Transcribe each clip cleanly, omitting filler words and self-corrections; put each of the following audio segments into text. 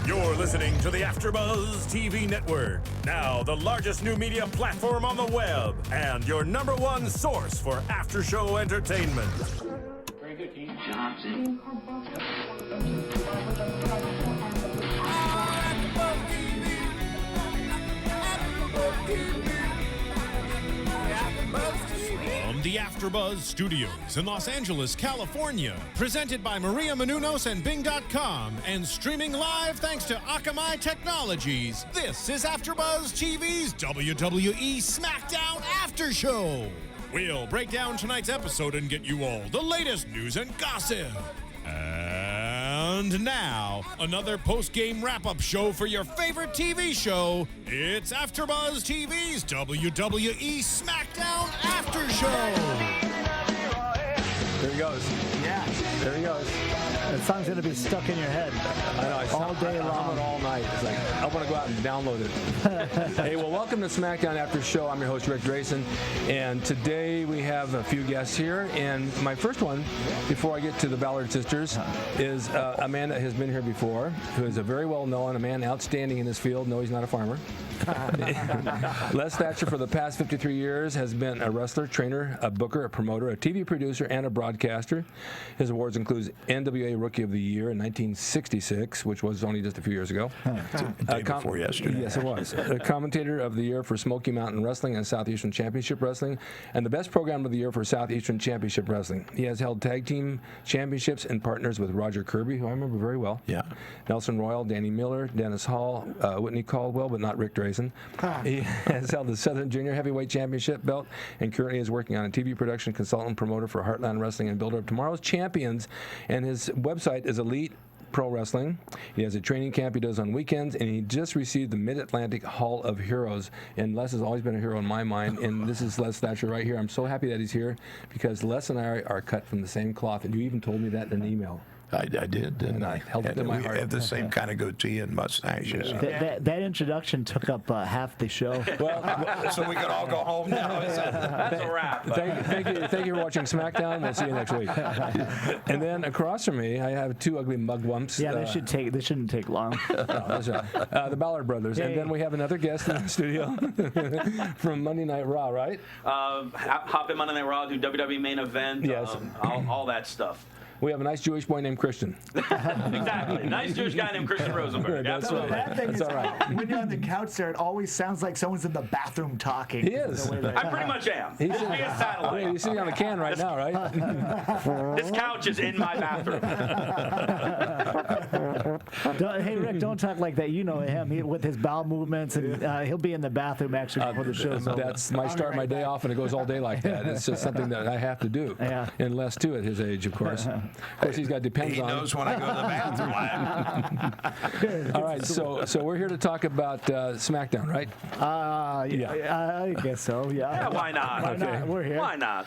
You're listening to the AfterBuzz TV Network, now the largest new media platform on the web, and your #1 source for after-show entertainment. Very good, Kane. Johnson. From the AfterBuzz Studios in Los Angeles, California, presented by Maria Menounos and Bing.com, and streaming live thanks to Akamai Technologies, this is AfterBuzz TV's WWE SmackDown After Show. We'll break down tonight's episode and get you all the latest news and gossip. And now, another post-game wrap-up show for your favorite TV show. It's AfterBuzz TV's WWE SmackDown After Show. There he goes. Yeah. There he goes. That song's going to be stuck in your head I know. all day long. All night. It's like, I want to go out and download it. Hey, well, welcome to SmackDown After Show. I'm your host, Ric Drasin. And today we have a few guests here. And my first one, before I get to the Ballard sisters, is a man that has been here before, who is a very well-known, a man outstanding in his field. No, he's not a farmer. Les Thatcher, for the past 53 years, has been a wrestler, trainer, a booker, a promoter, a TV producer, and a broadcaster. His awards include NWA Rookie of the Year in 1966, which was only just a few years ago. Day before yesterday. Yes, it was. A commentator of the year for Smoky Mountain Wrestling and Southeastern Championship Wrestling, and the best program of the year for Southeastern Championship Wrestling. He has held tag team championships and partners with Roger Kirby, who I remember very well. Yeah. Nelson Royal, Danny Miller, Dennis Hall, Whitney Caldwell, but not Ric Drasin. He has held the Southern Junior Heavyweight Championship belt and currently is working on a TV production consultant promoter for Heartland Wrestling and builder of tomorrow's champions. And his website is Elite Pro Wrestling. He has a training camp he does on weekends, and he just received the Mid-Atlantic Hall of Heroes. And Les has always been a hero in my mind, and this is Les Thatcher right here. I'm so happy that he's here because Les and I are cut from the same cloth, and you even told me that in an email. I did, didn't I? Held it in my we heart. have the same kind of goatee and mustaches. That introduction took up half the show. Well, So we can all go home now. That's a wrap. Thank you for watching SmackDown. We'll see you next week. And then across from me, I have two ugly mugwumps. Yeah, they shouldn't take long. That's right. The Ballard brothers. Hey. And then we have another guest in the studio from Monday Night Raw, right? Hop in Monday Night Raw, do WWE main event, Yes. all that stuff. We have a nice Jewish boy named Christian. Exactly. Nice Jewish guy named Christian Rosenberg. That's Absolutely. right. That thing That's is, all right. when you're on the couch there, it always sounds like someone's in the bathroom talking. He is. I pretty much am. He's Just be a satellite. You're sitting on the can right now, right? This couch is in my bathroom. Hey, Rick, don't talk like that. You know him with his bowel movements, and he'll be in the bathroom actually before the show's over. That's my start my day off, and it goes all day like that. It's just something that I have to do. Yeah. And Les, too, at his age, of course. Of course, he's got depends He on. knows when I go to the bathroom. All right, so we're here to talk about SmackDown, right? I guess so. Yeah. Yeah, why not? Why not? We're here. Why not?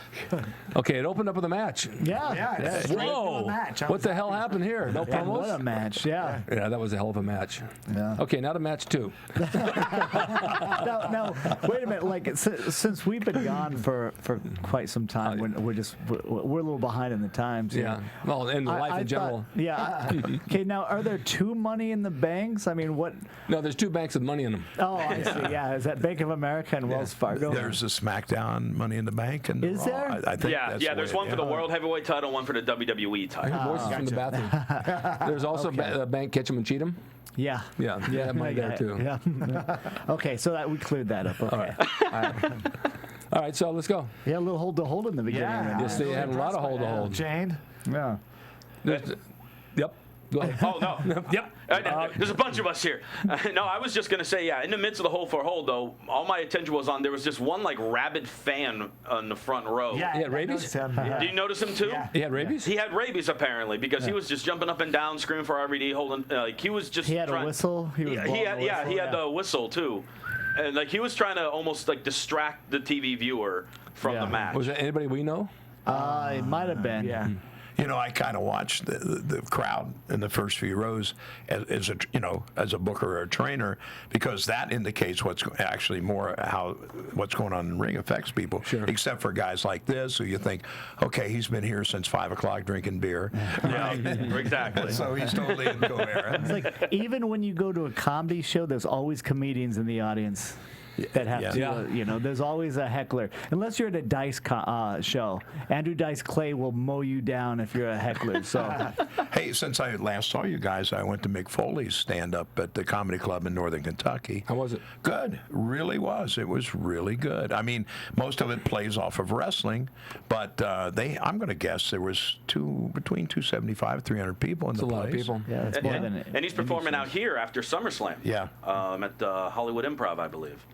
Okay, it opened up with a match. Yeah. It's straight to Whoa! the match. What the hell happened here? No And what a promos? match! Yeah. Yeah, that was a hell of a match. Yeah. Okay, now to match 2. Now, wait a minute. Like since we've been gone for quite some time, we're a little behind in the times. Yeah. Well, in life in general. Okay. Now, are there 2 Money in the Banks? I mean, what? No, there's 2 banks with money in them. Oh, I see. Yeah. Is that Bank of America and Wells Fargo? There's a SmackDown Money in the Bank. And Is there? I think Yeah, that's there's the way- one for the World Heavyweight title, one for the WWE I title. hear voices from the bathroom. There's also a bank Catch 'em and Cheat 'em. Yeah. Yeah, that money there too. Yeah. Okay, so that we cleared that up. Okay. All right, so let's go. Yeah, a little hold to hold in the beginning. Yeah. Yes, they had a lot of hold to hold. Jane. Yeah. Yep. Go ahead. Oh, no. Yep. There's a bunch of us here. No, I was just going to say, in the midst of the hold for hold, though, all my attention was on, there was just one, rabid fan on the front row. Yeah. He had rabies? Do you notice him, too? Yeah. He had rabies? He had rabies, apparently, because he was just jumping up and down, screaming for RVD, holding, he was just He had a whistle. He was blowing a whistle. he had the whistle, too. And, he was trying to almost, distract the TV viewer from the match. Was there anybody we know? It might have been. Yeah. You know, I kind of watched the crowd in the first few rows as a as a booker or a trainer, because that indicates what's actually more how what's going on in the ring affects people. Sure. Except for guys like this, who you think, okay, he's been here since 5 o'clock drinking beer. Yeah, exactly. So he's totally in coherent. It's like even when you go to a comedy show, there's always comedians in the audience that have Yeah. to, Yeah. you know, there's always a heckler. Unless you're at a Dice show. Andrew Dice Clay will mow you down if you're a heckler. So, Hey, since I last saw you guys, I went to Mick Foley's stand-up at the Comedy Club in Northern Kentucky. How was it? Good. Really was. It was really good. I mean, most of it plays off of wrestling, but I'm going to guess there was between 275 300 people in It's the a place. lot of people. yeah, it's more than And he's performing out here after SummerSlam. Yeah. At the Hollywood Improv, I believe.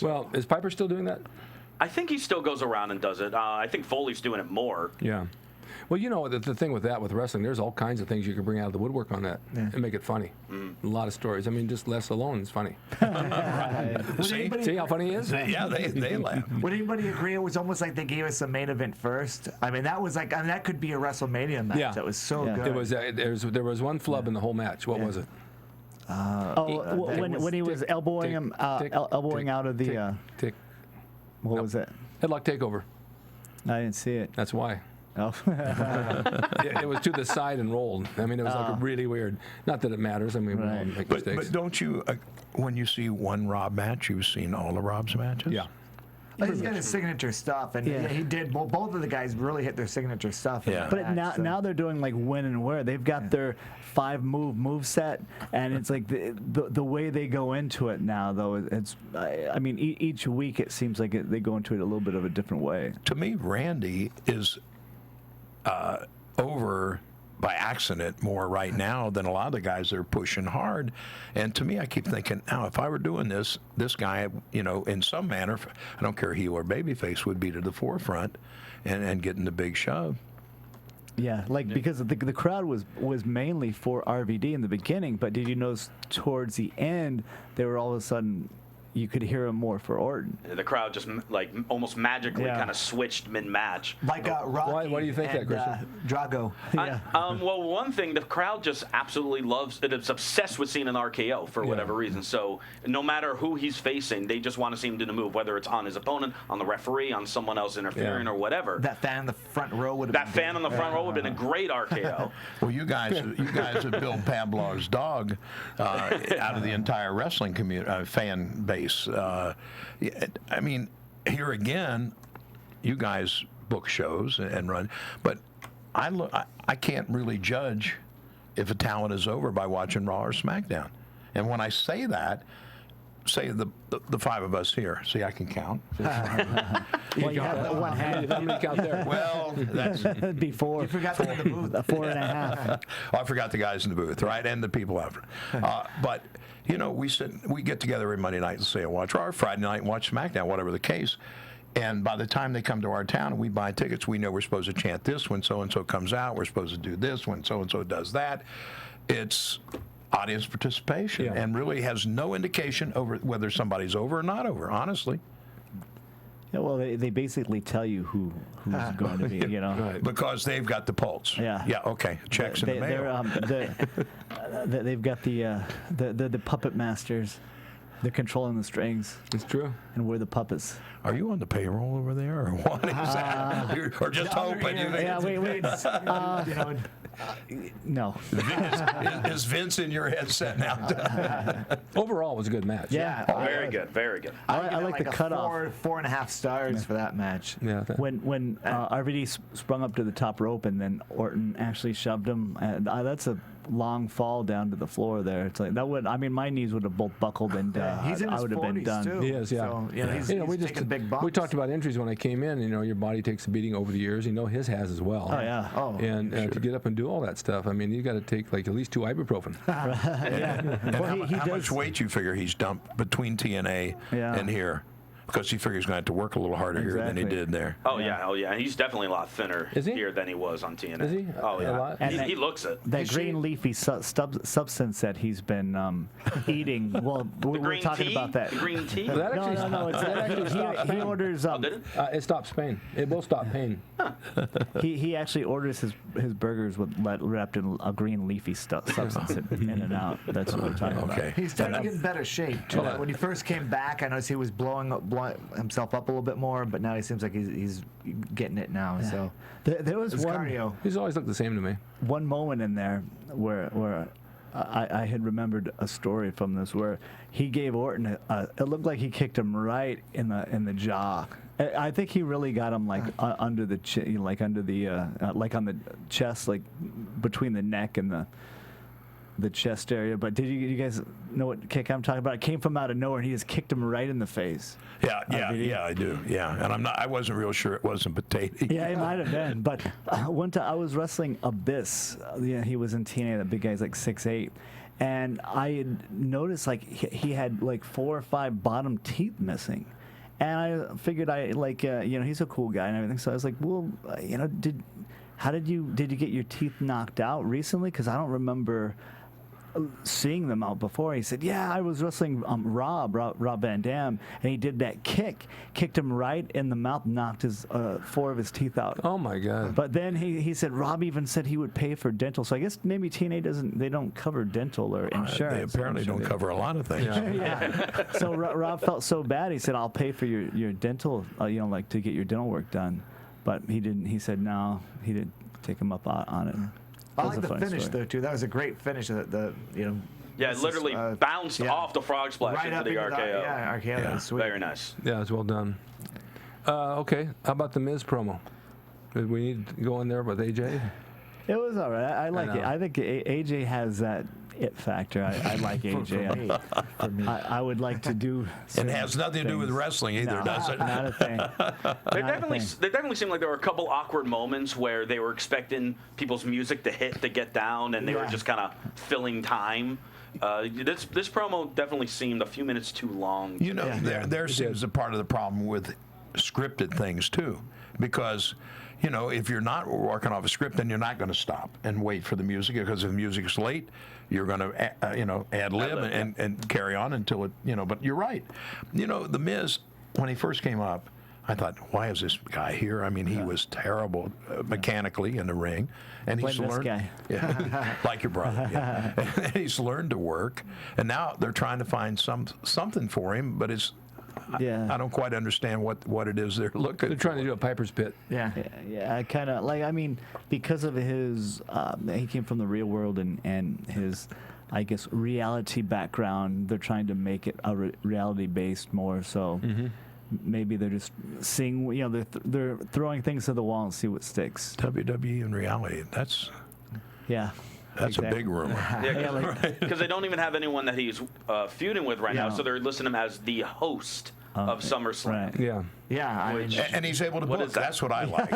Well, is Piper still doing that? I think he still goes around and does it. I think Foley's doing it more. Yeah. Well, you know, the thing with wrestling, there's all kinds of things you can bring out of the woodwork on that and make it funny. A lot of stories. I mean, just Les alone is funny. See how funny he is? Yeah, they laugh. Would anybody agree it was almost like they gave us the main event first? I mean, that was like, I mean, that could be a WrestleMania match. Yeah. That was so Yeah. good. There was one flub in the whole match. What was it? when he was elbowing him, elbowing out of the, Tick. what was it? Headlock takeover. I didn't see it. That's why. Oh. It was to the side and rolled. I mean, it was like really weird. Not that it matters. I mean, we all Right. make But mistakes. don't you, when you see one Rob match, you've seen all of Rob's matches? Yeah. He's got his signature stuff, and Yeah. he did. Well, both of the guys really hit their signature stuff. in Yeah. that But match, so. now they're doing like when and where. They've got their 5-move set, and it's like the way they go into it now. Though it's, I mean, each week it seems like they go into it a little bit of a different way. To me, Randy is over by accident more right now than a lot of the guys that are pushing hard. And to me, I keep thinking, now, if I were doing this guy, you know, in some manner, I don't care heel or babyface, would be to the forefront and getting the big shove. Yeah, like because the crowd was mainly for RVD in the beginning, but did you notice towards the end they were all of a sudden you could hear him more for Orton. The crowd just like almost magically Yeah. kind of switched mid-match. Like Rocky why do you think that, and, Christian? Drago. Yeah. Well, one thing, the crowd just absolutely loves it. It's obsessed with seeing an RKO for whatever reason. So no matter who he's facing, they just want to see him do the move, whether it's on his opponent, on the referee, on someone else interfering, or whatever. That fan in the front row would have That been fan on the front row would have been a great RKO. Well, you guys have built Pavlov's dog out of the entire wrestling community, fan base. I mean, here again, you guys book shows and run, but I can't really judge if a talent is over by watching Raw or SmackDown. And when I say that, say the five of us here. See, I can count. Well, you have one hand. How many count there? Well, that's. Before You forgot to in the booth. 4.5. Oh, I forgot the guys in the booth, right, and the people after. But you know, we get together every Monday night and say watch Raw, or Friday night and watch SmackDown, whatever the case. And by the time they come to our town and we buy tickets, we know we're supposed to chant this when so and so comes out. We're supposed to do this when so and so does that. It's audience participation, and really has no indication over whether somebody's over or not over. Honestly. Yeah, well, they basically tell you who's going to be, you know. Right. Because they've got the pulse. Yeah. Yeah. Okay. Checks in the mail. They've got the puppet masters. They're controlling the strings, It's true. and we're the puppets. Are you on the payroll over there, or what is that? Or just hoping? Yeah, wait. No. Is Vince in your headset now? Overall, it was a good match. Yeah. Very good, very good. I like the cutoff. 4.5 stars for that match. Yeah. When RVD sprung up to the top rope and then Orton actually shoved him, that's a long fall down to the floor there. It's like that would. I mean, my knees would have both buckled and He's in I his would have been 40s done. too. He is, yeah. So, he's, You know, he's taking big bumps. we talked about injuries when I came in. You know, your body takes a beating over the years. You know, his has as well. Oh yeah. Oh, And to get up and do all that stuff, I mean, you got to take like at least 2 ibuprofen. And Well, how he much does- weight you figure he's dumped between TNA Yeah. and here? because he figures he's going to have to work a little harder here than he Exactly. did there. Oh yeah. He's definitely a lot thinner Is he? here than he was on TNA. Is he? Oh yeah. A lot? And He looks it. That green leafy substance that he's been eating. Well, we're Green talking tea? about that. The green tea. That No, actually, no, no. It's, that actually stops he pain. orders. Oh, did it? It stops pain. It will stop pain. He actually orders his burgers with wrapped in a green leafy substance in and out. That's what we're talking about. Okay. He's starting to get in better shape too. When he first came back, I noticed he was blowing himself up a little bit more, but now he seems like he's getting it now. So There was his one cardio. He's always looked the same to me. moment in there where I had remembered a story from this where he gave Orton it looked like he kicked him right in the jaw. I think he really got him like under the like under the like on the chest, like between the neck and the chest area. But did you guys know what kick I'm talking about? It came from out of nowhere and he just kicked him right in the face. Yeah, I do. Yeah, and I wasn't real sure it wasn't potato. Yeah, it might have been. But one time I was wrestling Abyss. He was in TNA. That big guy's like 6'8". And I had noticed like he had like 4 or 5 bottom teeth missing. And I figured he's a cool guy and everything. So I was like, well, did you get your teeth knocked out recently? Because I don't remember seeing them out before. He said, yeah, I was wrestling Rob Van Dam, and he did that kicked him right in the mouth, knocked his 4 of his teeth out. Oh my God! But then he said Rob even said he would pay for dental. So I guess maybe TNA don't cover dental or insurance. They apparently don't cover a lot of things. Yeah. So Rob felt so bad. He said, I'll pay for your dental, like to get your dental work done. But he didn't. He said no. He didn't take him up on it. I That was like a the funny finish story. though too. That was a great finish. Yeah, this it literally is, bounced off the frog splash right into up the into RKO. Yeah, RKO. That was sweet. Very nice. Yeah, it's well done. Okay, how about the Miz promo? Did we need to go in there with AJ? It was all right. I like it. know. I think AJ has that it factor. I like AJ. I would like to do. It has nothing to do with wrestling either, does it? Not a thing. There definitely seemed like there were a couple awkward moments where they were expecting people's music to hit to get down, and they were just kind of filling time. This promo definitely seemed a few minutes too long. There seems a part of the problem with scripted things too, because if you're not working off a script, then you're not going to stop and wait for the music, because if the music's late, you're going to ad lib and carry on until it But you're right. The Miz, when he first came up, I thought, why is this guy here? I mean, he was terrible mechanically in the ring, and he's Blame this learned, guy. yeah, like your brother. Yeah. And he's learned to work, and now they're trying to find something for him, but it's. Yeah. I don't quite understand what it is they're looking. They're trying to do a Piper's Pit. Yeah. Yeah, I kind of because of his he came from the real world and his, I guess, reality background. They're trying to make it a reality based more. So maybe they're just seeing, they're throwing things to the wall and see what sticks. WWE in reality, that's Exactly. a big rumor. Yeah, because they don't even have anyone that he's feuding with right now, so they're listing him as the host of SummerSlam. Right. Yeah. Yeah. I mean, And he's able to book. is that? That's what I like.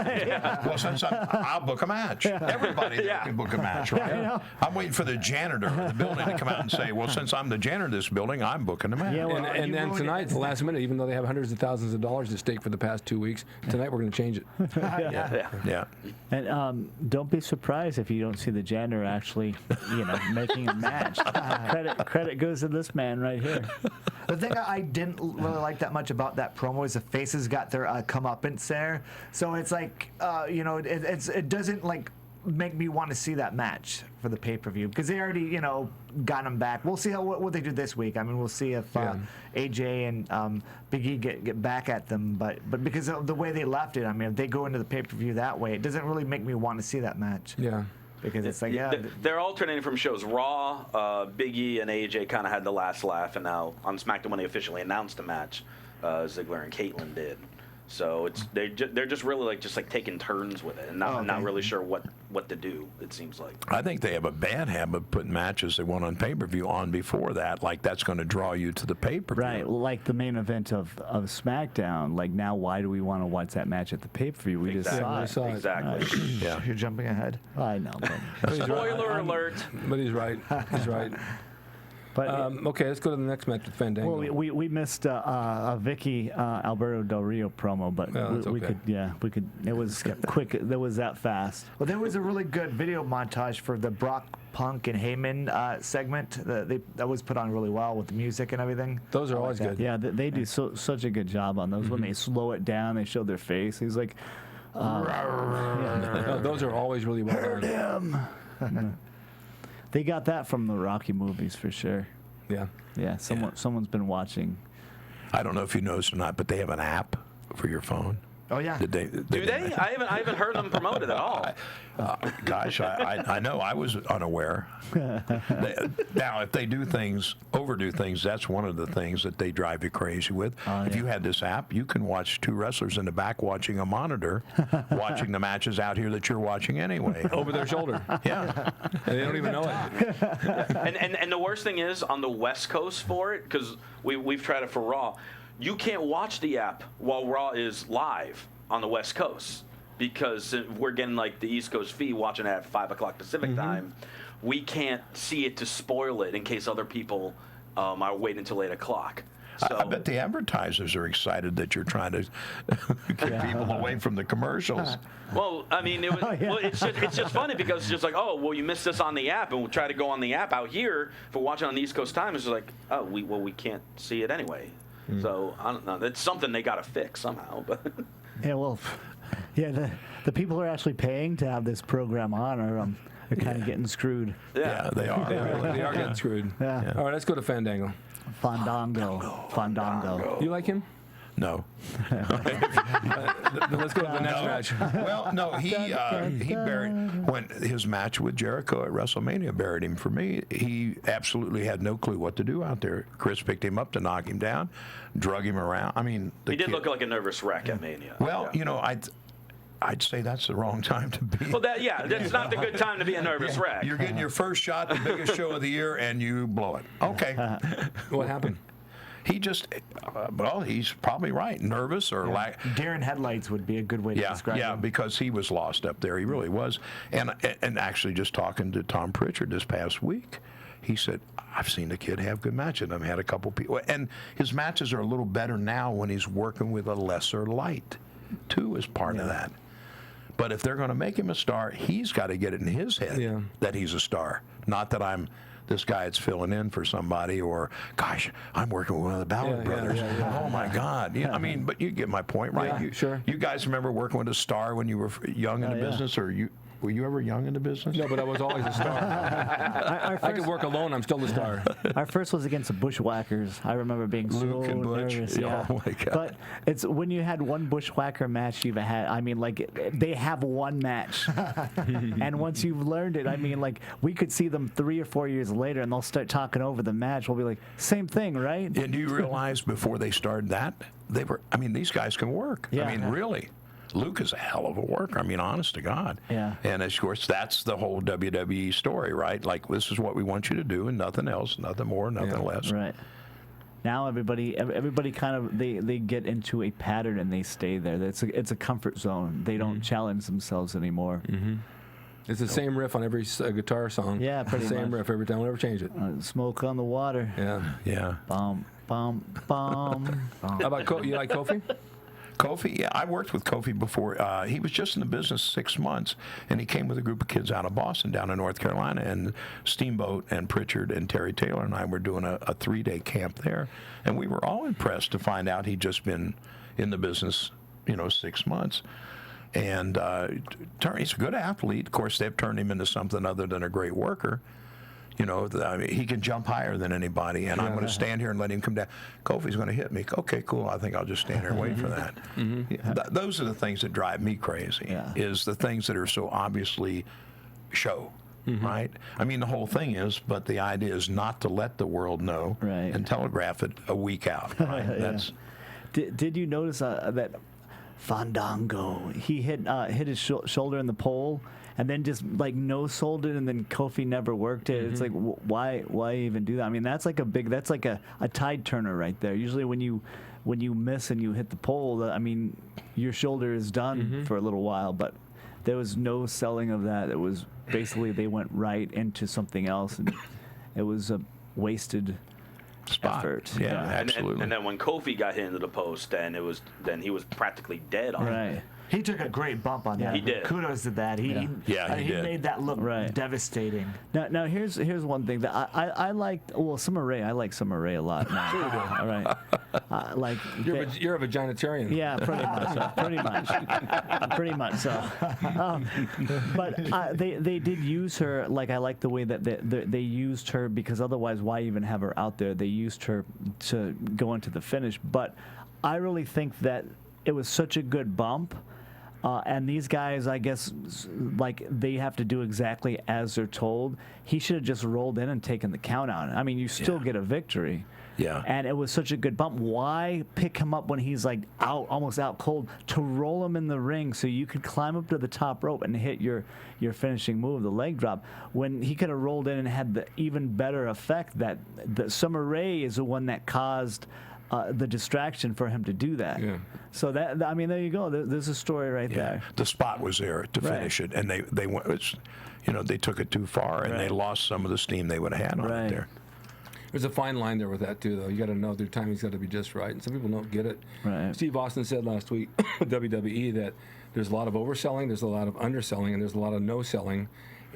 Well, since I'll book a match. Everybody there can book a match, right? I'm waiting for the janitor of the building to come out and say, well, since I'm the janitor of this building, I'm booking a match. Yeah, well, And then tonight, the last minute, even though they have hundreds of thousands of dollars at stake for the past 2 weeks, tonight we're going to change it. Yeah. And don't be surprised if you don't see the janitor actually, making a match. Credit goes to this man right here. the thing I didn't really like that much about that promo is the faces got their comeuppance there. So it's like, it doesn't like make me want to see that match for the pay-per-view because they already, got him back. We'll see what they do this week. I mean, we'll see if AJ and Big E get back at them. But because of the way they left it, I mean, if they go into the pay-per-view that way, it doesn't really make me want to see that match. Yeah. Because it's like, They're alternating from shows. Raw, Big E and AJ kind of had the last laugh, and now on SmackDown when they officially announced the match, Ziggler and Caitlyn did. So they're just really just taking turns with it, and not really sure what to do. It seems like. I think they have a bad habit of putting matches they want on pay-per-view on before that. Like that's going to draw you to the pay-per-view. Right, like the main event of SmackDown. Like now, why do we want to watch that match at the pay-per-view? We just saw it. Exactly. Yeah. You're jumping ahead. I know. But Spoiler alert. But he's right. He's right. But Okay, let's go to the next match with Fandango. well, we missed a Vicky Alberto Del Rio promo, but Well, that's we okay. could. It was quick. That was that fast. Well, there was a really good video montage for the Brock Punk and Heyman segment that was put on really well with the music and everything. Those are I like always that. good. Yeah, they do such a good job on those. When they slow it down, they show their face. He's like, No, those are always really well done. they got that from the Rocky movies for sure. Yeah. Yeah, someone's been watching. I don't know if you noticed or not, but they have an app for your phone. Oh yeah. Did they? Do they? I haven't heard them promote it at all. Gosh, I know. I was unaware. Now, if they overdo things, that's one of the things that they drive you crazy with. If you had this app, you can watch two wrestlers in the back watching a monitor, watching the matches out here that you're watching anyway. Over their shoulder. Yeah. And they don't even know it. And the worst thing is on the West Coast for it, because we've tried it for Raw. You can't watch the app while Raw is live on the West Coast because we're getting like the East Coast feed watching it at 5 o'clock Pacific time. We can't see it to spoil it in case other people are waiting until 8 o'clock. So, I bet the advertisers are excited that you're trying to get people away from the commercials. well, I mean, it's just funny because it's just like, oh, well, you missed this on the app, and we'll try to go on the app out here for watching on the East Coast time. It's just like, oh, we can't see it anyway. So I don't know. That's something they got to fix somehow. But Yeah, well, yeah, the people who are actually paying to have this program on are kind of getting screwed. Yeah, they are. They are getting screwed. Yeah. All right, let's go to Fandango. Fandango. You like him? No. Let's go to the next match. Well, no, he buried when his match with Jericho at WrestleMania buried him for me. He absolutely had no clue what to do out there. Chris picked him up to knock him down, drug him around. I mean, he did look like a nervous wreck at Mania. Well, yeah. you know, I'd say that's the wrong time to be. Well, that's not the good time to be a nervous wreck. You're getting your first shot, the biggest show of the year, and you blow it. Okay. What happened? He just, well, he's probably right. Nervous or Darren Headlights would be a good way to describe him. Yeah, because he was lost up there. He really was. And actually, just talking to Tom Pritchard this past week, he said, I've seen the kid have good matches. I've had a couple people. And his matches are a little better now when he's working with a lesser light, too, as part of that. But if they're going to make him a star, he's got to get it in his head that he's a star. Not that I'm this guy that's filling in for somebody, or, gosh, I'm working with one of the Ballard brothers. Oh, my God. I mean, but you get my point, right? Yeah, sure. You guys remember working with a star when you were young in the business, or were you ever young in the business? No, but I was always a star. I could work alone. I'm still the star. Our first was against the Bushwhackers. I remember being Luke so and Butch. nervous. Yeah, oh my God. But it's when you had one Bushwhacker match you've had. I mean, like they have one match, and once you've learned it, I mean, like we could see them 3 or 4 years later, and they'll start talking over the match. We'll be like, same thing, right? And do you realize before they started that, they were, I mean, these guys can work. Yeah. I mean, really. Luke is a hell of a worker. I mean, honest to God. Yeah. And of course, that's the whole WWE story, right? Like, this is what we want you to do, and nothing else, nothing more, nothing less. Right. Now everybody kind of they get into a pattern and they stay there. It's a comfort zone. They don't challenge themselves anymore. It's the same riff on every guitar song. Yeah, pretty same much. riff every time. We'll never change it. Smoke on the water. Yeah. Yeah. Bum bum bum. How about you like Kofi? Kofi, yeah, I worked with Kofi before. He was just in the business 6 months, and he came with a group of kids out of Boston down in North Carolina, and Steamboat and Pritchard and Terry Taylor and I were doing a 3-day camp there, and we were all impressed to find out he'd just been in the business, 6 months. And he's a good athlete. Of course, they've turned him into something other than a great worker. I mean, he can jump higher than anybody, and I'm going to stand here and let him come down. Kofi's going to hit me. Okay, cool. I think I'll just stand here and wait for that. Those are the things that drive me crazy, is the things that are so obviously show, right? I mean, the whole thing is, but the idea is not to let the world know and telegraph it a week out, right? That's. Did you notice that Fandango, he hit his shoulder in the pole, and then just like no-sold it, and then Kofi never worked it. It's like, why even do that? I mean, that's like a tide turner right there. Usually when you miss and you hit the pole, I mean, your shoulder is done for a little while, but there was no selling of that. It was basically they went right into something else, and it was wasted effort. Yeah, And, absolutely. and then when Kofi got hit into the post, then he was practically dead on it. Right. He took a great bump on that. He did. Kudos to that. He did. made that look Right. devastating. Now here's one thing that I liked. Well, Summer Rae, I like Summer Rae a lot. Now. Sure you do. All right. Like You're a vaginitarian. yeah, pretty much. Pretty much so. But they did use her. Like I like the way that they used her, because otherwise, why even have her out there? They used her to go into the finish. But I really think that it was such a good bump. And these guys, I guess, like they have to do exactly as they're told. He should have just rolled in and taken the count out. I mean, you still get a victory. Yeah. And it was such a good bump. Why pick him up when he's like almost out cold, to roll him in the ring so you could climb up to the top rope and hit your finishing move, the leg drop, when he could have rolled in and had the even better effect that Summer Rae is the one that caused the distraction for him to do that. Yeah. So that, I mean, there you go. There's a story right there. The spot was there to finish it, and they went. They took it too far, and they lost some of the steam they would have had on it there. There's a fine line there with that too, though. You got to know their timing's got to be just right, and some people don't get it. Right. Steve Austin said last week with WWE that there's a lot of overselling, there's a lot of underselling, and there's a lot of no selling.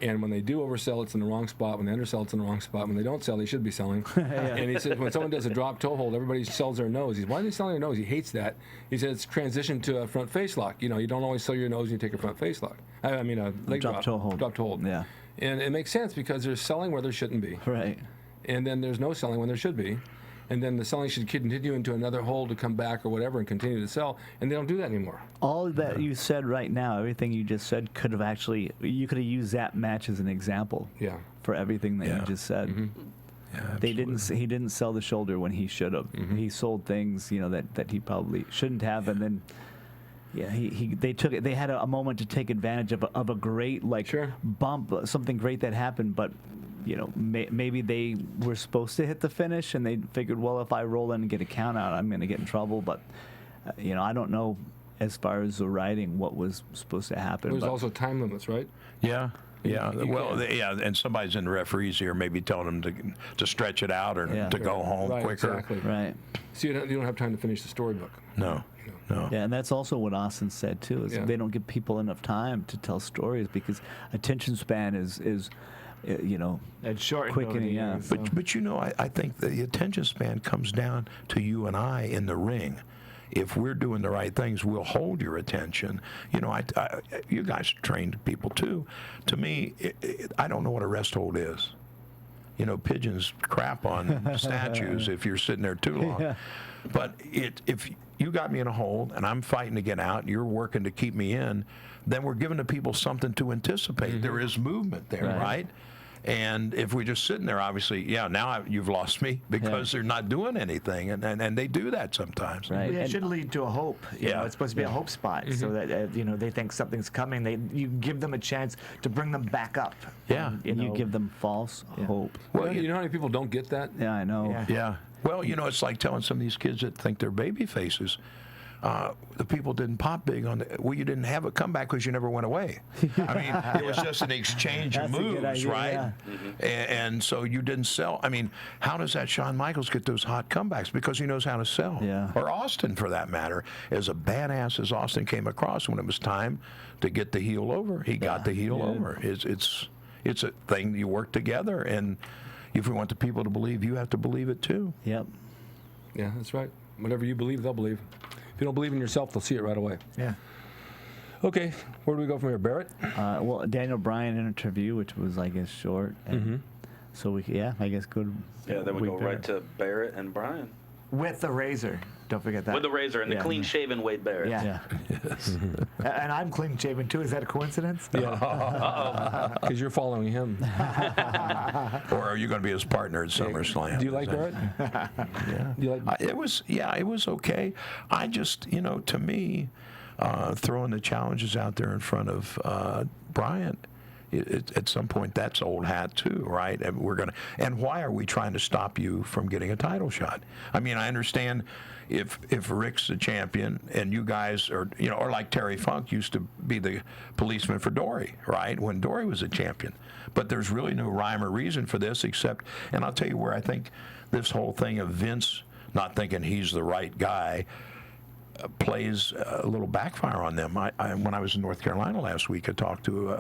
And when they do oversell, it's in the wrong spot. When they undersell, it's in the wrong spot. When they don't sell, they should be selling. And he says when someone does a drop toe hold, everybody sells their nose. Why are they selling their nose? He hates that. He says it's transition to a front face lock. You don't always sell your nose when you take a front face lock. I mean a leg Drop toe hold. Drop toe hold. Yeah. And it makes sense because there's selling where there shouldn't be. Right. And then there's no selling when there should be. And then the selling should continue into another hold to come back or whatever and continue to sell. And they don't do that anymore. All that you said right now, everything you just said, you could have used that match as an example. Yeah. For everything that you just said. Mm-hmm. Yeah, He didn't sell the shoulder when he should have. Mm-hmm. He sold things, that he probably shouldn't have, and then. Yeah, they took it. They had a moment to take advantage of a great bump, something great that happened, but maybe they were supposed to hit the finish, and they figured, well, if I roll in and get a count out, I'm going to get in trouble. But I don't know as far as the writing what was supposed to happen. There's also time limits, right? Yeah. Yeah. You And somebody's in the referees here maybe telling them to stretch it out or to go home quicker. Exactly. Right. So you don't have time to finish the storybook. No. Yeah, and that's also what Austin said too. Is they don't give people enough time to tell stories because attention span is It's short. quickening. Yeah. But I think the attention span comes down to you and I in the ring. If we're doing the right things, we'll hold your attention. You guys trained people too. To me, I don't know what a rest hold is. Pigeons crap on statues if you're sitting there too long. Yeah. But if you got me in a hold and I'm fighting to get out, and you're working to keep me in, then we're giving the people something to anticipate. Mm-hmm. There is movement there, right? And if we're just sitting there, obviously, now you've lost me because they're not doing anything, and they do that sometimes. Right. It should lead to a hope. It's supposed to be a hope spot, so that they think something's coming. You give them a chance to bring them back up. Yeah. And you give them false hope. Well, you know how many people don't get that? Yeah, I know. Yeah. Well, it's like telling some of these kids that think they're baby faces. The people didn't pop big on you didn't have a comeback because you never went away. I mean, it was just an exchange of That's a good moves, idea, right? yeah. Mm-hmm. And so you didn't sell. I mean, how does that Shawn Michaels get those hot comebacks? Because he knows how to sell. Yeah. Or Austin, for that matter. As a badass as Austin came across, when it was time to get the heel over, he got the heel over. It's a thing you work together, and if we want the people to believe, you have to believe it too. Yep. Yeah, that's right. Whatever you believe, they'll believe. If you don't believe in yourself, they'll see it right away. Yeah. Okay, where do we go from here, Barrett? Well, Daniel Bryan interview, which was, I guess, short. And so I guess good. Yeah, then we go right to Barrett and Bryan. With the razor. Don't forget that. With the razor and the clean-shaven Wade Barrett. Yeah. And I'm clean shaven too. Is that a coincidence? Yeah. Because you're following him. Or are you going to be his partner at SummerSlam? Do you like Barrett? Yeah. Do you like? It was okay. I just, to me, throwing the challenges out there in front of Bryan, at some point that's old hat too, right? And why are we trying to stop you from getting a title shot? I mean, I understand if Ric's a champion and you guys are, or like Terry Funk used to be the policeman for Dory, right? When Dory was a champion. But there's really no rhyme or reason for this except, and I'll tell you where I think this whole thing of Vince not thinking he's the right guy plays a little backfire on them. When I was in North Carolina last week, I talked to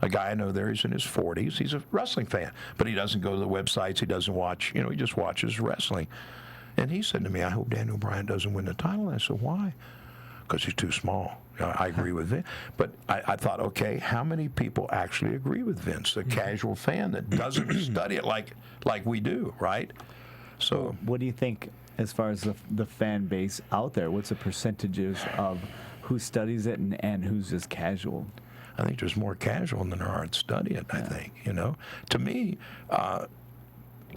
a guy I know there. He's in his 40s. He's a wrestling fan, but he doesn't go to the websites. He doesn't watch. He just watches wrestling. And he said to me, "I hope Daniel Bryan doesn't win the title." And I said, "Why?" Because he's too small. I agree with Vince. But I thought, okay, how many people actually agree with Vince? The casual fan that doesn't study it like we do, right? So, what do you think as far as the fan base out there? What's the percentages of who studies it and who's just casual? I think there's more casual than there are that study it, I think, To me,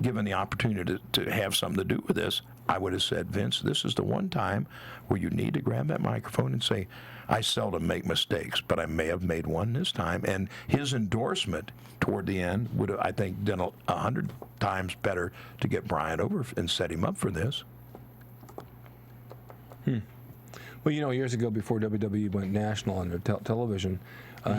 given the opportunity to have something to do with this, I would have said, Vince, this is the one time where you need to grab that microphone and say, I seldom make mistakes, but I may have made one this time. And his endorsement toward the end would have, I think, done 100 times better to get Bryan over and set him up for this. Well, years ago, before WWE went national on their television,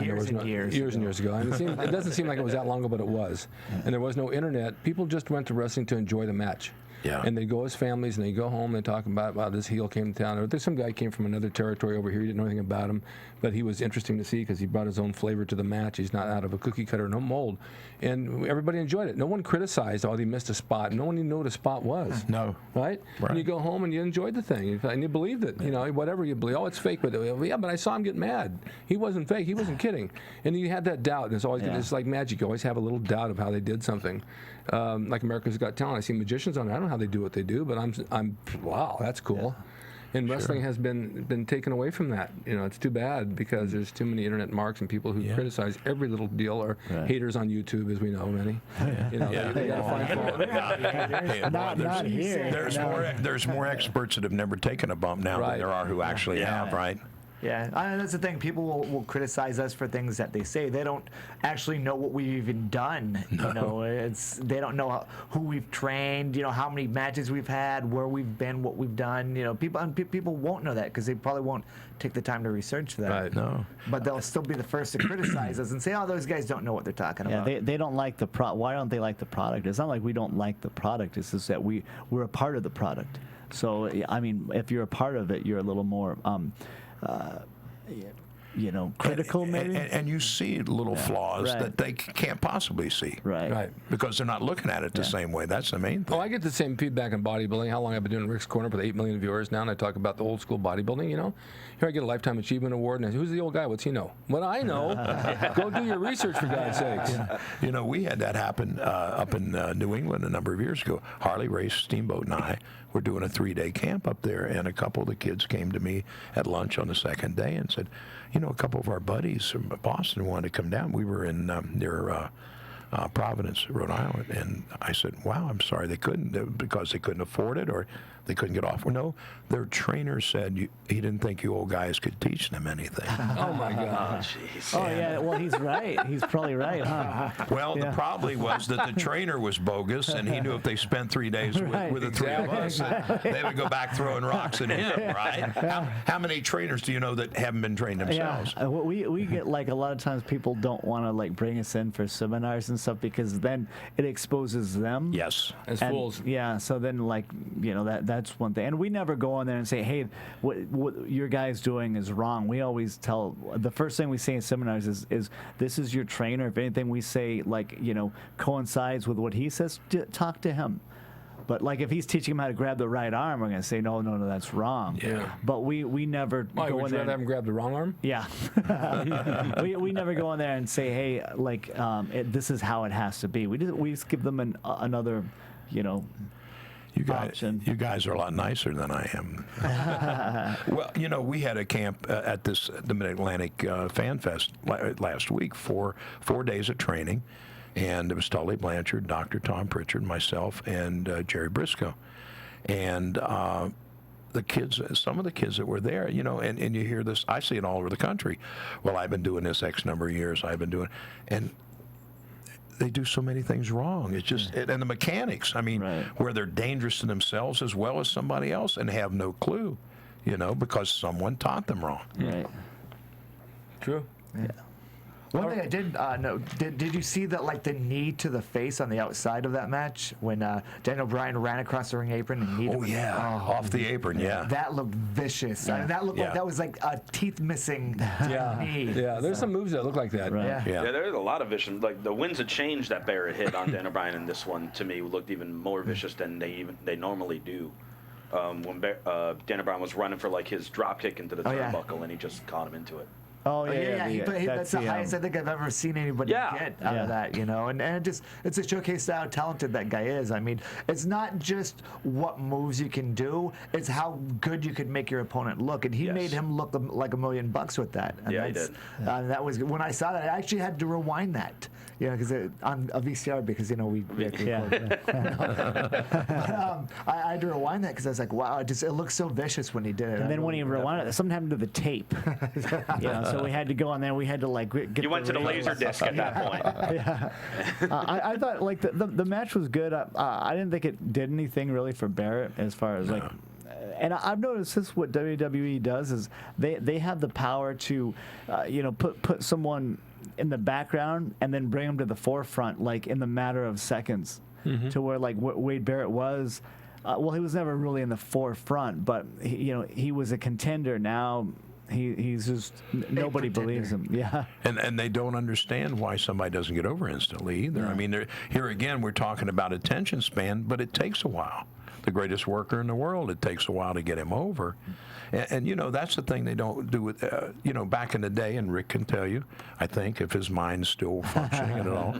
Years and years ago. And it doesn't seem like it was that long ago, but it was. And there was no internet. People just went to wrestling to enjoy the match. Yeah. And they go as families, and they go home, and they talk about, wow, this heel came to town. Or there's some guy came from another territory over here. You didn't know anything about him, but he was interesting to see because he brought his own flavor to the match. He's not out of a cookie cutter, no mold. And everybody enjoyed it. No one criticized, he missed a spot. No one even knew what a spot was. No. Right? And you go home, and you enjoyed the thing. And you believed it. Whatever you believe. Oh, it's fake. But yeah, but I saw him get mad. He wasn't fake. He wasn't kidding. And you had that doubt. And it's like magic. You always have a little doubt of how they did something. Like America's Got Talent. I see magicians on there. I don't know how they do what they do, but I'm wow, that's cool. Yeah. And wrestling has been taken away from that. It's too bad because there's too many internet marks and people who criticize every little deal or haters on YouTube, as we know many. They gotta find fault. Not here. There's more experts that have never taken a bump now than there are who actually have, right? Yeah, that's the thing. People will criticize us for things that they say. They don't actually know what we've even done. No. They don't know who we've trained. How many matches we've had, where we've been, what we've done. People won't know that because they probably won't take the time to research that. Right. No. But they'll still be the first to criticize us and say, "Oh, those guys don't know what they're talking about." Yeah, they don't like the product. Why don't they like the product? It's not like we don't like the product. It's just that we're a part of the product. So I mean, if you're a part of it, you're a little more. Critical maybe. And you see little flaws that they can't possibly see. Right. Because they're not looking at it the same way. That's the main thing. Oh, I get the same feedback in bodybuilding. How long I've been doing Rick's Corner with 8 million viewers now, and I talk about the old school bodybuilding, Here I get a Lifetime Achievement Award, and I say, who's the old guy? What's he know? What I know. Go do your research, for God's sakes. We had that happen up in New England a number of years ago. Harley Race, Steamboat, and I were doing a 3-day camp up there, and a couple of the kids came to me at lunch on the second day and said, a couple of our buddies from Boston wanted to come down. We were in near Providence, Rhode Island, and I said, wow, I'm sorry they couldn't, because they couldn't afford it or they couldn't get off. Well, no, their trainer said he didn't think you old guys could teach them anything. Oh, my God. Jeez. Oh, yeah, well, he's right. He's probably right, huh? Well, the problem was that the trainer was bogus, and he knew if they spent 3 days with the three of us, they would go back throwing rocks at him, right? How many trainers do you know that haven't been trained themselves? Yeah, we get, like, a lot of times people don't want to, like, bring us in for seminars and stuff because then it exposes them. Yes. As fools. Yeah, so then, like, that's one thing. And we never go on there and say, hey, what your guy's doing is wrong. We always tell, the first thing we say in seminars is this is your trainer. If anything we say, like, coincides with what he says, talk to him. But, like, if he's teaching him how to grab the right arm, we're going to say, no, that's wrong. Yeah. But we never go in there. Would you rather have him grab the wrong arm? Yeah. we never go in there and say, hey, like, this is how it has to be. We just give them another, option. You guys are a lot nicer than I am. Well, we had a camp at the Mid-Atlantic Fan Fest last week, 4 days of training, and it was Tully Blanchard, Dr. Tom Pritchard, myself, and Jerry Briscoe. And the kids, some of the kids that were there, you know, and you hear this, I see it all over the country. Well, I've been doing this X number of years, and they do so many things wrong. It's just, and the mechanics, I mean, where they're dangerous to themselves as well as somebody else and have no clue, you know, because someone taught them wrong. Right. True. Yeah. One thing I did know, did you see that, like, the knee to the face on the outside of that match when Daniel Bryan ran across the ring apron and kneed him? Oh, yeah, off the apron, yeah. That looked vicious. I mean, that looked like that was like a teeth missing knee. Yeah, there's some moves that look like that. Right. Yeah. Yeah, there's a lot of vicious. Like the winds of change that Barrett hit on Daniel Bryan in this one, to me, looked even more vicious than they normally do. When Daniel Bryan was running for like his drop kick into the turnbuckle, and he just caught him into it. Oh yeah. That's the highest I think I've ever seen anybody get out of that, you know. And it's a showcase how talented that guy is. I mean, it's not just what moves you can do; it's how good you could make your opponent look. And he made him look like $1 million with that. And he did. That was when I saw that. I actually had to rewind that, you know, because on a VCR because you know we I had to rewind that because I was like, wow, it looks so vicious when he did it. And then when he rewound it, something happened to the tape. You know, so we had to go on there. We had to like get. You went to the laser disc at that point. I thought like the match was good. I didn't think it did anything really for Barrett as far as like. And I've noticed this. What WWE does is they have the power to, you know, put someone in the background and then bring them to the forefront like in the matter of seconds, to where like Wade Barrett was. Well, he was never really in the forefront, but he was a contender. Now he's just nobody believes him. Yeah, and they don't understand why somebody doesn't get over instantly either. I mean, here again we're talking about attention span, but it takes a while. The greatest worker in the world, it takes a while to get him over. And you know, that's the thing they don't do with, you know, back in the day, and Rick can tell you, I think, if his mind's still functioning at all,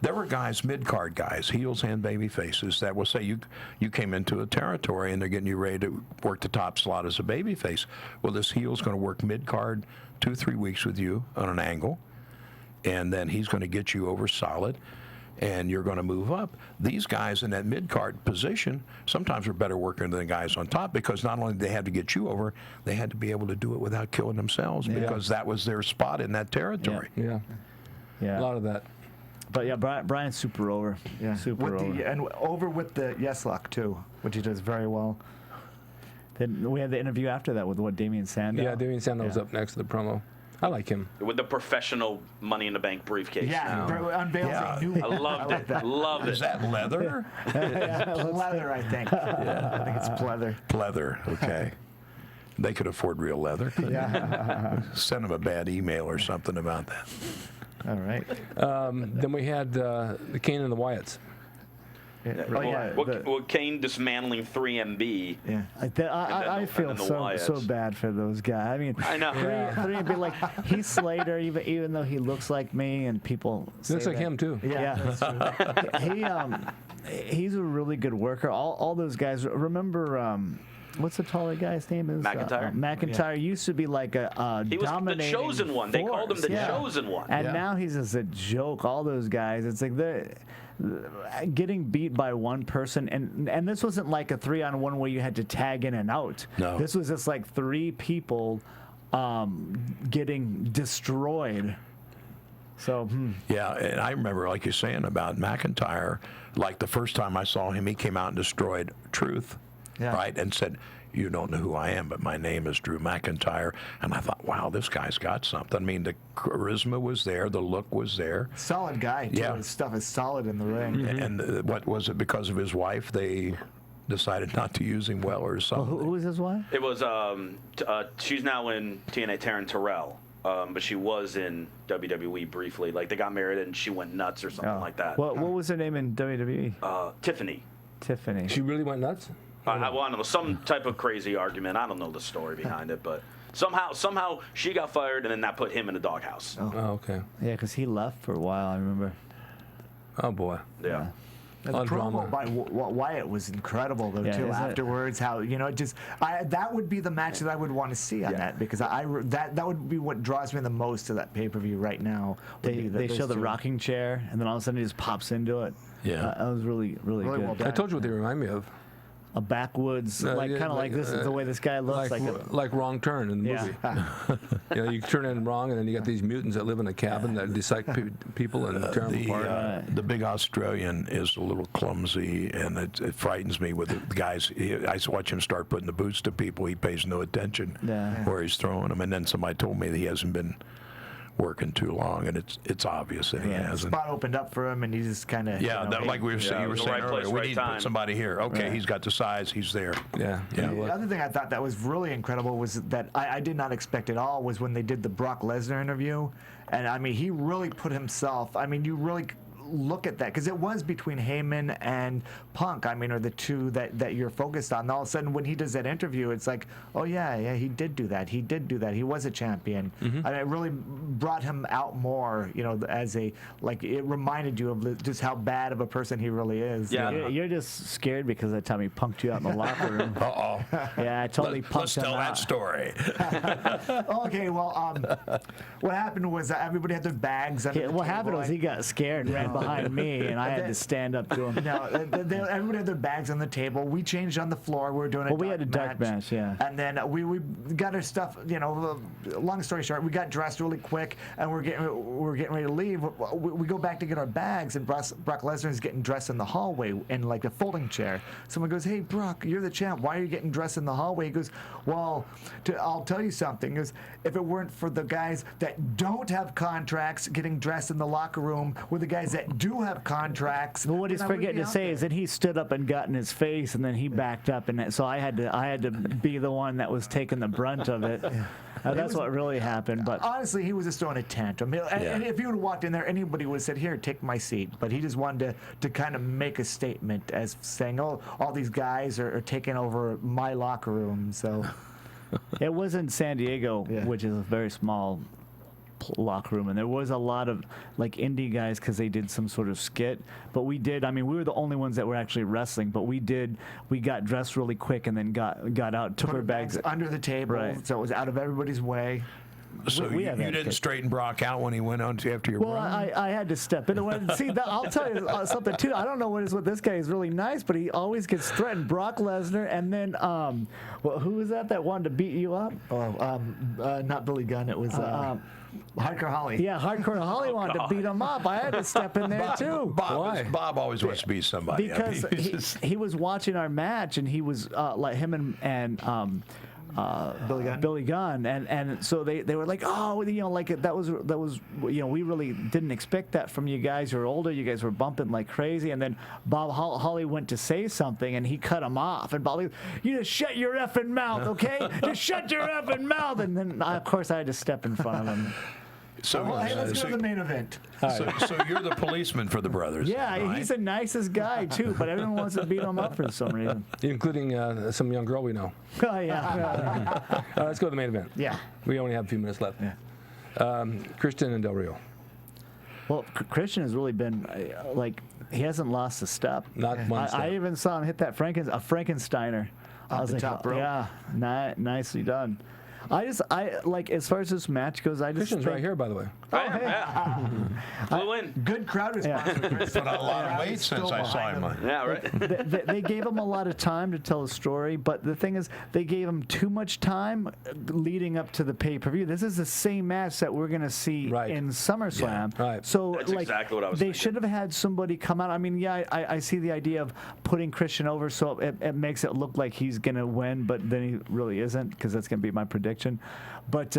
there were guys, mid-card guys, heels and baby faces, that will say you came into a territory and they're getting you ready to work the top slot as a baby face. Well, this heel's going to work mid-card 2-3 weeks with you on an angle, and then he's going to get you over solid, and you're going to move up. These guys in that mid-card position sometimes are better working than the guys on top because not only did they have to get you over, they had to be able to do it without killing themselves because that was their spot in that territory. Yeah. A lot of that. But yeah, Brian's super over. Yeah, super over. And over with the yes lock too, which he does very well. Then we had the interview after that with Damian Sandow. Yeah, Damian Sandow was up next to the promo. I like him. With the professional Money in the Bank briefcase. Yeah, unveils a new I loved it. Loved it. Is that leather? Leather, I think. Yeah. I think it's pleather. Pleather, okay. They could afford real leather. Send them a bad email or something about that. All right. Then we had the Kane and the Wyatts. Kane dismantling 3MB. Yeah. I feel so bad for those guys. I mean, I know. 3MB, like he's Slater, even though he looks like me, and people say Looks like that. him too. Yeah, that's true. He's a really good worker. All those guys. Remember. What's the taller guy's name? Is McIntyre. McIntyre used to be like a he was dominating the chosen one. They called him the chosen one. And now he's just a joke. All those guys, it's like they're getting beat by one person, and this wasn't like a 3-on-1 where you had to tag in and out. No, this was just like 3 people getting destroyed. So yeah, and I remember, like you're saying about McIntyre, like the first time I saw him, he came out and destroyed Truth. Yeah. Right, and said, "You don't know who I am, but my name is Drew McIntyre." And I thought, "Wow, this guy's got something." I mean, the charisma was there, the look was there. Solid guy. Too. Yeah, his stuff is solid in the ring. And what was it? Because of his wife, they decided not to use him well, or something. who was his wife? It was she's now in TNA, Taryn Terrell. But she was in WWE briefly. Like they got married and she went nuts or something like that. What was her name in WWE? Tiffany. Tiffany. She really went nuts? I don't know, some type of crazy argument. I don't know the story behind it, but somehow she got fired, and then that put him in the doghouse. Oh, okay. Yeah, because he left for a while. I remember. Oh boy. Yeah. And the promo by Wyatt was incredible though too. Afterwards, how that would be the match that I would want to see on that because that would be what draws me the most to that pay-per-view right now. They show the rocking chair, and then all of a sudden he just pops into it. Yeah, that was really good. Well done. I told you what they remind me of. a backwoods, like kind of like this is the way this guy looks like Wrong Turn in the movie. You know, you turn in wrong, and then you got these mutants that live in a cabin that dissect people and tear them apart. The big Australian is a little clumsy, and it frightens me with the guys. I watch him start putting the boots to people. He pays no attention where he's throwing them, and then somebody told me that he hasn't been working too long, and it's obvious that he hasn't. Spot opened up for him, and he just kind of like you were saying right earlier, place, we right need to time. put somebody here. Okay, he's got the size, he's there. Yeah. The other thing I thought that was really incredible was that I did not expect at all was when they did the Brock Lesnar interview, and I mean he really put himself. I mean you really look at that because it was between Heyman and Punk. I mean, are the two that you're focused on. And all of a sudden, when he does that interview, it's like, oh yeah, he did do that. He did do that. He was a champion. And it really brought him out more. You know, as a it reminded you of just how bad of a person he really is. Yeah. You're just scared because that time he punked you out in the locker room. Yeah, I totally punked him out. Let's tell that story. Okay, well, what happened was everybody had their bags. Under the What table. happened was he got scared and ran behind me, and I had to stand up to him. No, everybody had their bags on the table. We changed on the floor. We were doing we had a dark match, yeah. And then we got our stuff. You know, long story short, we got dressed really quick, and we're getting ready to leave. We go back to get our bags, and Brock Lesnar is getting dressed in the hallway in like a folding chair. Someone goes, "Hey, Brock, you're the champ. Why are you getting dressed in the hallway?" He goes, "Well, I'll tell you something. He goes, if it weren't for the guys that don't have contracts getting dressed in the locker room with the guys that do have contracts." But what he's forgetting to say is that he stood up and got in his face, and then he backed up, and so I had to be the one that was taking the brunt of it. That's what really happened. But honestly, he was just throwing a tantrum. And if he would have walked in there, anybody would have said, "Here, take my seat." But he just wanted to kind of make a statement as saying, "Oh, all these guys are taking over my locker room." So it was in San Diego, which is a very small locker room, and there was a lot of like indie guys because they did some sort of skit. But we were the only ones that were actually wrestling, but we got dressed really quick and then got out, took our bags under the table, so it was out of everybody's way. So you didn't straighten Brock out when he went on after your run? Well, I had to step in. See, I'll tell you something too. I don't know what is with this guy. He's really nice, but he always gets threatened. Brock Lesnar, and then who was that wanted to beat you up? Not Billy Gunn. It was Hardcore Holly. Yeah, Hardcore Holly wanted to beat him up. I had to step in there too. Bob always wants to beat somebody. Because he was watching our match, and he was like him and Billy Gunn, and so they were like, oh, like that was we really didn't expect that from you guys. You're older, you guys were bumping like crazy, and then Bob Holly went to say something, and he cut him off, and Bob, you just shut your effing mouth, okay? Just shut your effing mouth, and then of course I had to step in front of him. So, hey, let's go to the main event. So you're the policeman for the Yeah, right? He's the nicest guy too, but everyone wants to beat him up for some reason. Including some young girl we know. Oh yeah. Let's go to the main event. Yeah. We only have a few minutes left. Yeah. Christian and Del Rio. Well, Christian has really been he hasn't lost a step. Not one step. I even saw him hit that Frankensteiner. I was the like, top rope. Yeah, nicely done. I like as far as this match goes. Christian's right here, by the way. Flew in. Good crowd response. Put on a lot of weight since I saw him. Yeah, right. They gave him a lot of time to tell the story, but the thing is, they gave him too much time leading up to the pay-per-view. This is the same match that we're going to see in SummerSlam. Yeah. Right. So That's exactly what I was they thinking. should have had somebody come out. I mean, I see the idea of putting Christian over so it makes it look like he's going to win, but then he really isn't, because that's going to be my prediction. But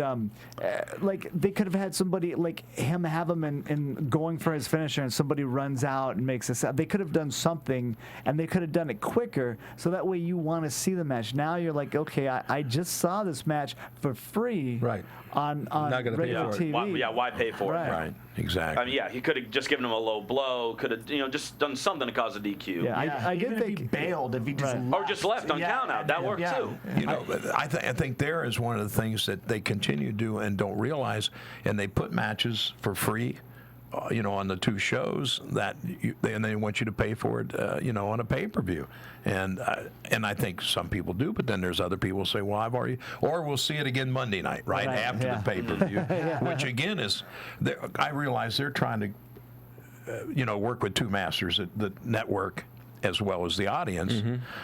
they could have had somebody like him have him in going for his finisher, and somebody runs out and makes this. They could have done something, and they could have done it quicker, so that way you want to see the match. Now you're like, okay, I just saw this match for free, right? On not gonna pay regular for it. TV. Why pay for it? Right, exactly. I mean, he could have just given him a low blow. Could have, just done something to cause a DQ. Yeah, I did even think if he bailed, if he just Or just left on count out. That worked too. I think there is one of the things that they continue to do and don't realize, and they put matches for free, on the two shows and they want you to pay for it, on a pay-per-view, and I think some people do, but then there's other people who say, well, I've already, or we'll see it again Monday night, right after the pay-per-view, which again is, I realize they're trying to, work with two masters, the network as well as the audience.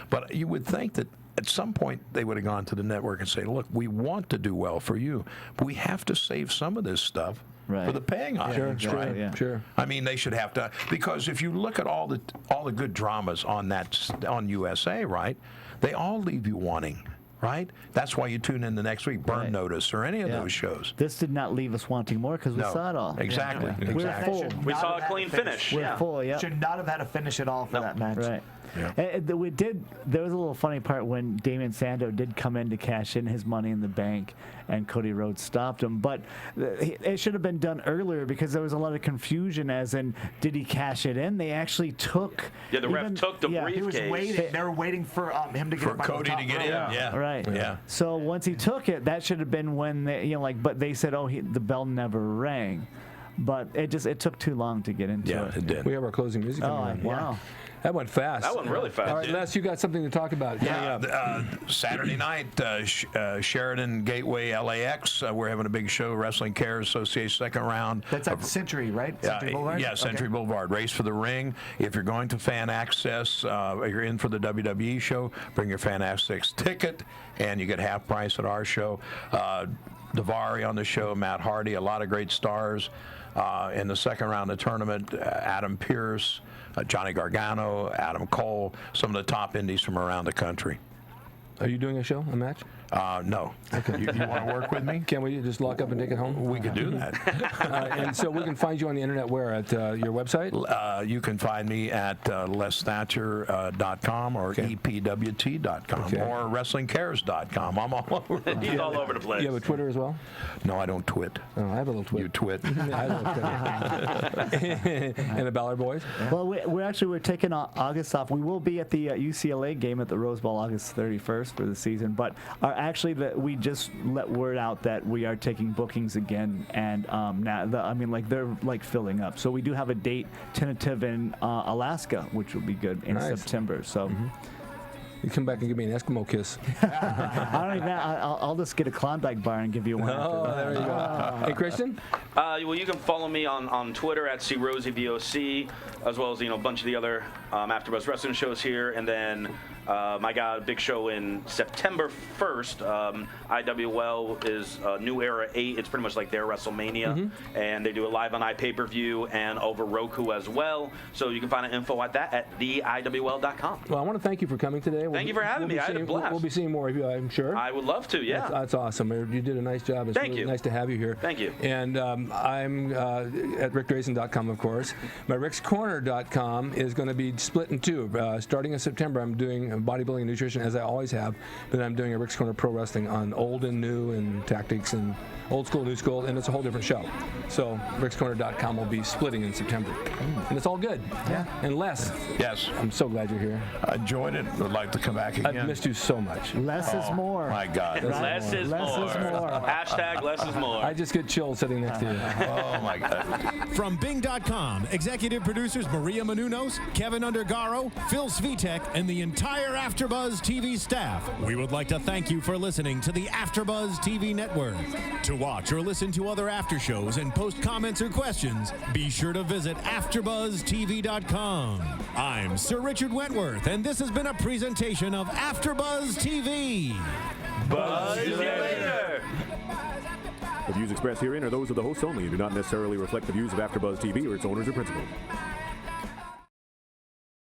But you would think that at some point they would have gone to the network and say, look, we want to do well for you, but we have to save some of this stuff for the paying audience, right? Sure. I mean, they should have to, because if you look at all the good dramas on USA, right? They all leave you wanting. Right? That's why you tune in the next week, Burn Notice, or any of those shows. This did not leave us wanting more because we saw it all. Exactly. We were full. We saw a clean finish. We're full, yeah. Should not have had a finish at all for that match. Right. Yeah. We did. There was a little funny part when Damien Sandow did come in to cash in his Money in the Bank, and Cody Rhodes stopped him. But it should have been done earlier because there was a lot of confusion. As in, did he cash it in? They actually took. Yeah, the ref took the briefcase. He was waiting. They were waiting for him to get For Cody to get in. Yeah. Right. Yeah. So once he took it, that should have been when they, but they said, the bell never rang. But it took too long to get into it. It did. We have our closing music coming on. Wow. That went fast. That went really fast. All right, Les, you got something to talk about. Saturday night, Sheridan Gateway LAX. We're having a big show, Wrestling Cares Association second round. That's at Century, right? Century Boulevard? Yeah, Century Boulevard. Race for the Ring. If you're going to Fan Access, you're in for the WWE show, bring your Fan Access ticket, and you get half price at our show. Davari on the show, Matt Hardy, a lot of great stars. In the second round of the tournament, Adam Pearce, Johnny Gargano, Adam Cole, some of the top indies from around the country. Are you doing a match? No. Okay. You want to work with me? Can we just lock up and take it home? We could do that. And so we can find you on the internet where? At your website? You can find me at lesthatcher.com or epwt.com or wrestlingcares.com. I'm all over. He's all over the place. You have a Twitter as well? No, I don't twit. Oh, I have a little Twitter. You twit. I have a little Twitter. And the Ballard Boys? Well, we're taking August off. We will be at the UCLA game at the Rose Bowl August 31st for the season, but we just let word out that we are taking bookings again, and now they're filling up. So we do have a date tentative in Alaska, which will be good in September. So. You come back and give me an Eskimo kiss. I don't even. I'll just get a Klondike bar and give you one. Oh, there you go. Hey, Christian? Well, you can follow me on Twitter at CRosieVOC, as well as a bunch of the other AfterBuzz wrestling shows here, and then I got a big show in September 1st. IWL is New Era 8. It's pretty much like their WrestleMania, and they do it live on iPay-per-view and over Roku as well. So you can find info at that at theiwl.com. Well, I want to thank you for coming today. Thank you for having me. I had a blast. We'll be seeing more of you, I'm sure. I would love to, yeah. That's awesome. You did a nice job. It's really nice to have you here. Thank you. And I'm at rickdrasin.com, of course. My rickscorner.com is going to be split in two. Starting in September, I'm doing bodybuilding and nutrition, as I always have, but I'm doing a Rick's Corner Pro Wrestling on old and new and tactics and old school, new school, and it's a whole different show. So rickscorner.com will be splitting in September. And it's all good. Yeah. And Les. Yes. I'm so glad you're here. I enjoyed it. Would like to come back again. I've missed you so much. Less is more. My God. Less is more. Hashtag less is more. I just get chills sitting next to you. Oh, my God. From Bing.com, executive producers Maria Menounos, Kevin Undergaro, Phil Svitek, and the entire AfterBuzz TV staff, we would like to thank you for listening to the AfterBuzz TV network. To watch or listen to other after shows and post comments or questions, be sure to visit AfterBuzzTV.com. I'm Sir Richard Wentworth, and this has been a presentation of AfterBuzz TV. Buzz you later. The views expressed herein are those of the hosts only and do not necessarily reflect the views of AfterBuzz TV or its owners or principals.